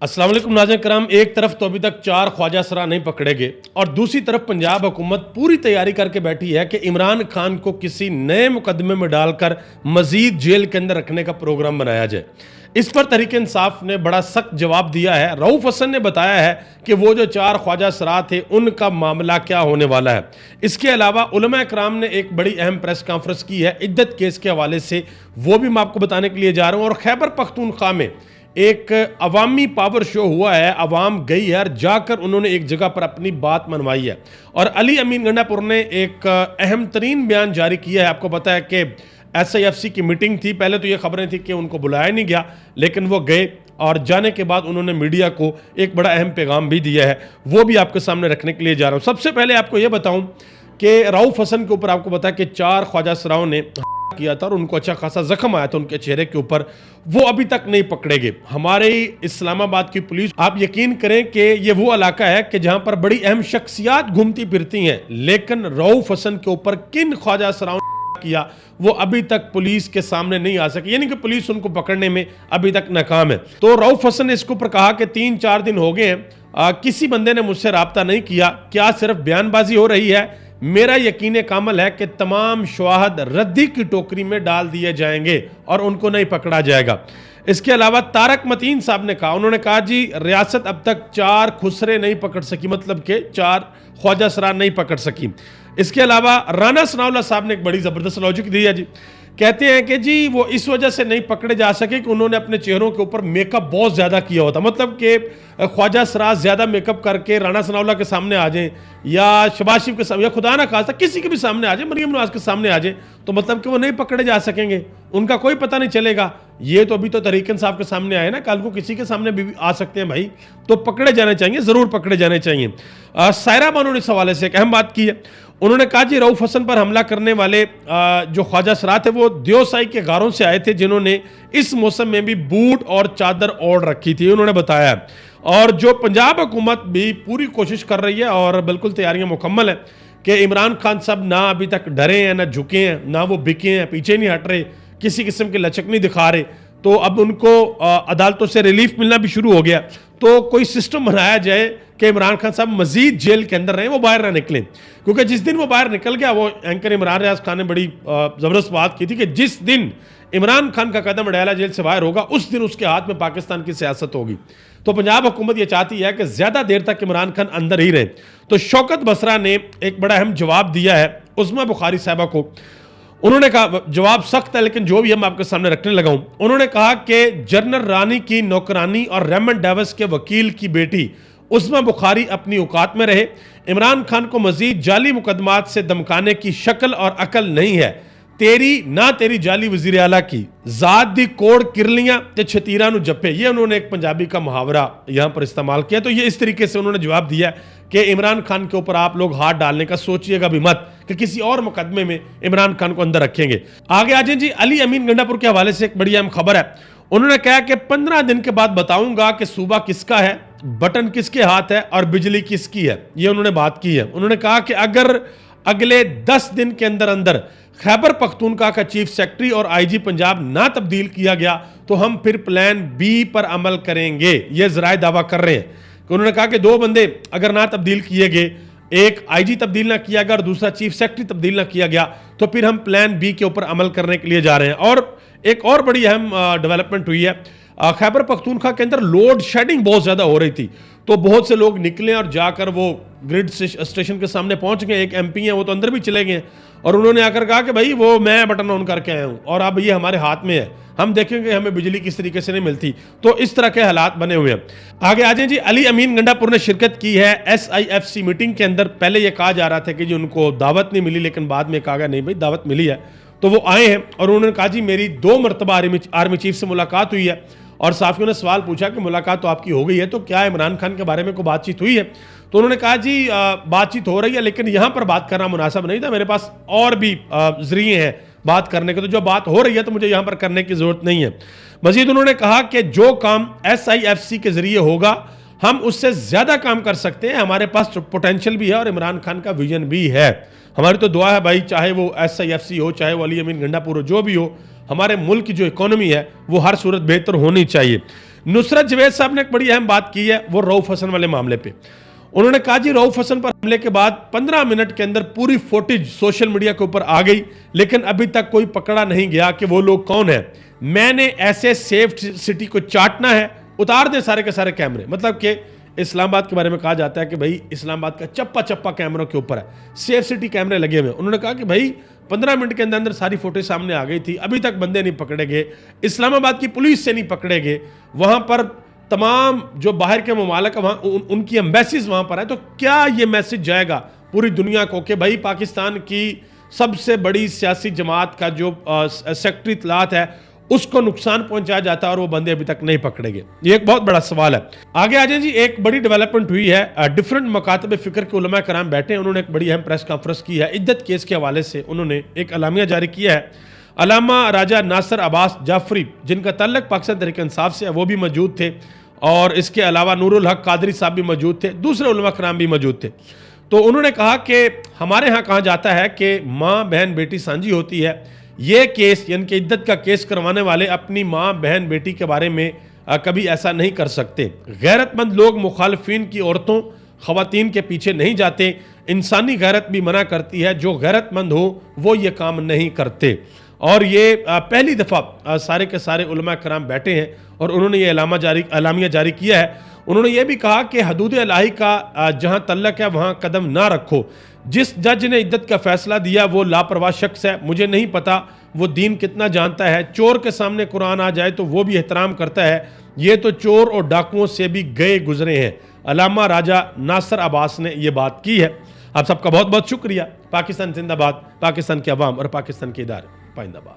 अस्सलाम वालेकुम नाज़रीन कराम। एक तरफ तो अभी तक 4 ख्वाजा सरा नहीं पकड़े गए और दूसरी तरफ पंजाब हुकूमत पूरी तैयारी करके बैठी है कि इमरान खान को किसी नए मुकदमे में डालकर मजीद जेल के अंदर रखने का प्रोग्राम बनाया जाए। इस पर तहरीक इंसाफ ने बड़ा सख्त जवाब दिया है। रऊफ हसन ने बताया है कि वो जो 4 ख्वाजा सरा थे उनका मामला क्या होने वाला है। इसके अलावा उलमा इकराम ने एक बड़ी अहम प्रेस कॉन्फ्रेंस की है इद्दत केस के हवाले से, वो भी मैं आपको बताने के लिए जा रहा हूँ। और खैबर पख्तूनख्वा में एक अवामी पावर शो हुआ है, अवाम गई है और जाकर उन्होंने एक जगह पर अपनी बात मनवाई है। और अली अमीन गंडापुर ने एक अहम तरीन बयान जारी किया है। आपको पता है कि SIFC की मीटिंग थी, पहले तो ये खबरें थी कि उनको बुलाया नहीं गया, लेकिन वो गए और जाने के बाद उन्होंने मीडिया को एक बड़ा अहम पैगाम भी दिया है, वो भी आपके सामने रखने के लिए जा रहा हूँ। सबसे पहले आपको ये बताऊँ कि रऊफ हसन के ऊपर आपको पता है कि 4 ख्वाजा सराओं ने किया था और उनको अच्छा खासा जख्म आया था उनके चेहरे के ऊपर, वो अभी तक नहीं पकड़े गए। हमारे इस्लामाबाद की पुलिस, आप यकीन करें कि ये वो इलाका है कि जहां पर बड़ी अहम शख्सियात घूमती फिरती हैं, लेकिन रऊफ हसन के ऊपर किन ख्वाजा सराओं ने किया वो अभी तक पुलिस के सामने नहीं आ सकी, यानी कि पुलिस उनको पकड़ने में अभी तक नाकाम है। तो रऊफ हसन ने इसके ऊपर कहा कि 3-4 दिन हो गए हैं, किसी बंदे ने मुझसे रब्ता नहीं किया, क्या सिर्फ बयानबाजी हो रही है? मेरा यकीन कामल है कि तमाम शवाहद रद्दी की टोकरी में डाल दिए जाएंगे और उनको नहीं पकड़ा जाएगा। इसके अलावा तारक मतीन साहब ने कहा, उन्होंने कहा जी रियासत अब तक 4 खुसरे नहीं पकड़ सकी, मतलब कि 4 ख्वाजा सरा नहीं पकड़ सकी। इसके अलावा राना सनाउल्लाह साहब ने एक बड़ी ज़बरदस्त लॉजिक दी है जी। कहते हैं कि जी वो इस वजह से नहीं पकड़े जा सके कि उन्होंने अपने चेहरों के ऊपर मेकअप बहुत ज़्यादा किया होता, मतलब कि ख्वाजा सरा ज़्यादा मेकअप करके राना सनाउल्लाह के सामने आ जाएं या शहबाज शरीफ के सामने या खुदा ना खास्ता किसी के भी सामने आ जाए, मरीम नवाज के सामने आ जाए, तो मतलब कि वो नहीं पकड़े जा सकेंगे, उनका कोई पता नहीं चलेगा। ये तो अभी तो तहरीक इंसाफ के सामने आए ना, कल को किसी के सामने भी आ सकते हैं भाई, तो पकड़े जाने चाहिए, ज़रूर पकड़े जाने चाहिए। सायरा बानो ने इस हवाले से एक अहम बात की है। उन्होंने कहा जी रऊफ हसन पर हमला करने वाले जो ख्वाजा सरा थे वो दियोसाई के गारों से आए थे, जिन्होंने इस मौसम में भी बूट और चादर ओढ़ रखी थी, उन्होंने बताया। और जो पंजाब हुकूमत भी पूरी कोशिश कर रही है और बिल्कुल तैयारियां मुकम्मल है कि इमरान खान साहब ना अभी तक डरे हैं, ना झुके हैं, ना वो बिके हैं, पीछे नहीं हट रहे, किसी किस्म की लचक नहीं दिखा रहे। तो अब उनको अदालतों से रिलीफ मिलना भी शुरू हो गया। तो कोई सिस्टम बनाया जाए कि इमरान खान साहब मजीद जेल के अंदर रहें, वो बाहर ना निकलें, क्योंकि जिस दिन वो बाहर निकल गया, वो एंकर इमरान रियाज खान ने बड़ी ज़बरदस्त बात की थी कि जिस दिन इमरान खान का कदम अडयाला जेल से बाहर होगा उस दिन उसके हाथ में पाकिस्तान की सियासत होगी। तो पंजाब हुकूमत ये चाहती है कि ज़्यादा देर तक इमरान खान अंदर ही रहे। तो शौकत बसरा ने एक बड़ा अहम जवाब दिया है उस्मा बुखारी साहबा को। उन्होंने कहा, जवाब सख्त है लेकिन जो भी हम आपके सामने रखने लगा हूं। उन्होंने कहा कि जनरल रानी की नौकरानी और रेमंड डेविस के वकील की बेटी उस्मा बुखारी अपनी औकात में रहे। इमरान खान को मजीद जाली मुकदमात से धमकाने की शक्ल और अकल नहीं है। तेरी जाली वजीर आला की जात दी कोड़ किरलियां ते छतीरा नु जप्पे, ये उन्होंने एक पंजाबी का मुहावरा यहां पर इस्तेमाल किया। तो ये इस तरीके से उन्होंने जवाब दिया कि इमरान खान के ऊपर आप लोग हाथ डालने का सोचिएगा भी मत कि किसी और मुकदमे में इमरान खान को अंदर रखेंगे। आगे आ जाए जी, अली अमीन गंडापुर के हवाले से एक बड़ी अहम खबर है। उन्होंने कहा कि 15 दिन के बाद बताऊंगा कि सूबा किसका है, बटन किसके हाथ है और बिजली किसकी है, ये उन्होंने बात की है। उन्होंने कहा कि अगर अगले 10 दिन के अंदर अंदर खैबर पख्तूनख्वा का चीफ सेक्रेटरी और IG पंजाब ना तब्दील किया गया तो हम फिर प्लान B पर अमल करेंगे, ये ज़राए दावा कर रहे हैं। उन्होंने कहा कि 2 बंदे अगर ना तब्दील किए गए, एक IG तब्दील ना किया गया और दूसरा चीफ सेक्रेटरी तब्दील ना किया गया, तो फिर हम प्लान B के ऊपर अमल करने के लिए जा रहे हैं। और एक और बड़ी अहम डेवलपमेंट हुई है, खैबर पख्तूनख्वा के अंदर लोड शेडिंग बहुत ज़्यादा हो रही थी, तो बहुत से लोग निकले और जाकर वो ग्रिड स्टेशन के सामने पहुंच गए। एक MP हैं, वो तो अंदर भी चले गए और उन्होंने आकर कहा कि भाई वो मैं बटन ऑन करके आया हूं और अब ये हमारे हाथ में है, हम देखेंगे हमें बिजली किस तरीके से नहीं मिलती। तो इस तरह के हालात बने हुए हैं। आगे आ जाए जी, अली अमीन गंडापुर ने शिरकत की है SIFC मीटिंग के अंदर। पहले ये कहा जा रहा था कि जी उनको दावत नहीं मिली, लेकिन बाद में कहा गया नहीं भाई दावत मिली है। तो वो आए हैं और उन्होंने कहा जी मेरी 2 मरतबा आर्मी चीफ से मुलाकात हुई है। और साफियों ने सवाल पूछा कि मुलाकात तो आपकी हो गई है, तो क्या इमरान खान के बारे में कोई बातचीत हुई है? तो उन्होंने कहा जी बातचीत हो रही है, लेकिन यहाँ पर बात करना मुनासिब नहीं था, मेरे पास और भी जरिए हैं बात करने के, तो जो बात हो रही है तो मुझे यहाँ पर करने की ज़रूरत नहीं है। मजीद उन्होंने कहा कि जो काम SIFC के ज़रिए होगा हम उससे ज़्यादा काम कर सकते हैं, हमारे पास पोटेंशियल भी है और इमरान खान का विजन भी है। हमारी तो दुआ है भाई, चाहे वो SIFC हो, चाहे वो अली अमीन गंडापुर हो, जो भी हो, हमारे मुल्क की जो इकोनॉमी है वो हर सूरत बेहतर होनी चाहिए। नुसरत जवेद साहब ने एक बड़ी अहम बात की है, वो रऊफ हसन वाले मामले पे। उन्होंने कहा जी रऊफ हसन पर हमले के बाद 15 मिनट के अंदर पूरी फुटेज सोशल मीडिया के ऊपर आ गई, लेकिन अभी तक कोई पकड़ा नहीं गया कि वो लोग कौन है। मैंने ऐसे सेफ सिटी को चाटना है, उतार दे सारे के सारे कैमरे। मतलब कि इस्लामाबाद के बारे में कहा जाता है कि भाई इस्लामाबाद का चप्पा चप्पा कैमरों के ऊपर है, सेफ सिटी कैमरे लगे हुए हैं। उन्होंने कहा कि भाई 15 मिनट के अंदर अंदर सारी फोटो सामने आ गई थी, अभी तक बंदे नहीं पकड़े गए, इस्लामाबाद की पुलिस से नहीं पकड़े गए, वहां पर तमाम जो बाहर के ममालिक वहाँ उनकी एम्बेसीज वहां पर है। तो क्या ये मैसेज जाएगा पूरी दुनिया को कि भाई पाकिस्तान की सबसे बड़ी सियासी जमात का जो सेक्रेटरी इत्तलात है उसको नुकसान पहुंचाया जाता है और वो बंदे अभी तक नहीं पकड़े गए? ये एक बहुत बड़ा सवाल है। आगे आ जाए जी, एक बड़ी डेवलपमेंट हुई है। डिफरेंट मकातब फिक्र के उलमा कराम बैठे हैं, उन्होंने एक बड़ी अहम प्रेस कॉन्फ्रेंस की है। इद्दत केस के हवाले से उन्होंने एक अलामिया जारी किया है। अलामा राजा नासिर अब्बास जाफरी, जिनका तल्लक पाकिस्तान तहरीक इंसाफ से है, वो भी मौजूद थे, और इसके अलावा नूरुल हक कादरी साहब भी मौजूद थे, दूसरे उलमा कराम भी मौजूद थे। तो उन्होंने कहा कि हमारे यहाँ कहा जाता है कि माँ बहन बेटी सांझी होती है। ये केस यानी कि इद्दत का केस करवाने वाले अपनी माँ बहन बेटी के बारे में कभी ऐसा नहीं कर सकते। गैरतमंद लोग मुखालफिन की औरतों ख़वातीन के पीछे नहीं जाते। इंसानी गैरत भी मना करती है, जो गैरतमंद हो वो ये काम नहीं करते। और ये पहली दफ़ा सारे के सारे उलमा कराम बैठे हैं और उन्होंने ये अलामिया जारी किया है। उन्होंने ये भी कहा कि हदूद इलाही का जहाँ तल्लक है वहाँ कदम ना रखो। जिस जज ने इद्दत का फैसला दिया वो लापरवाह शख्स है, मुझे नहीं पता वो दीन कितना जानता है। चोर के सामने कुरान आ जाए तो वो भी एहतराम करता है, ये तो चोर और डाकुओं से भी गए गुजरे हैं। अलामा राजा नासिर अब्बास ने ये बात की है। आप सबका बहुत बहुत शुक्रिया। पाकिस्तान जिंदाबाद, पाकिस्तान के अवाम और पाकिस्तान के इदारे पाइंदाबाद।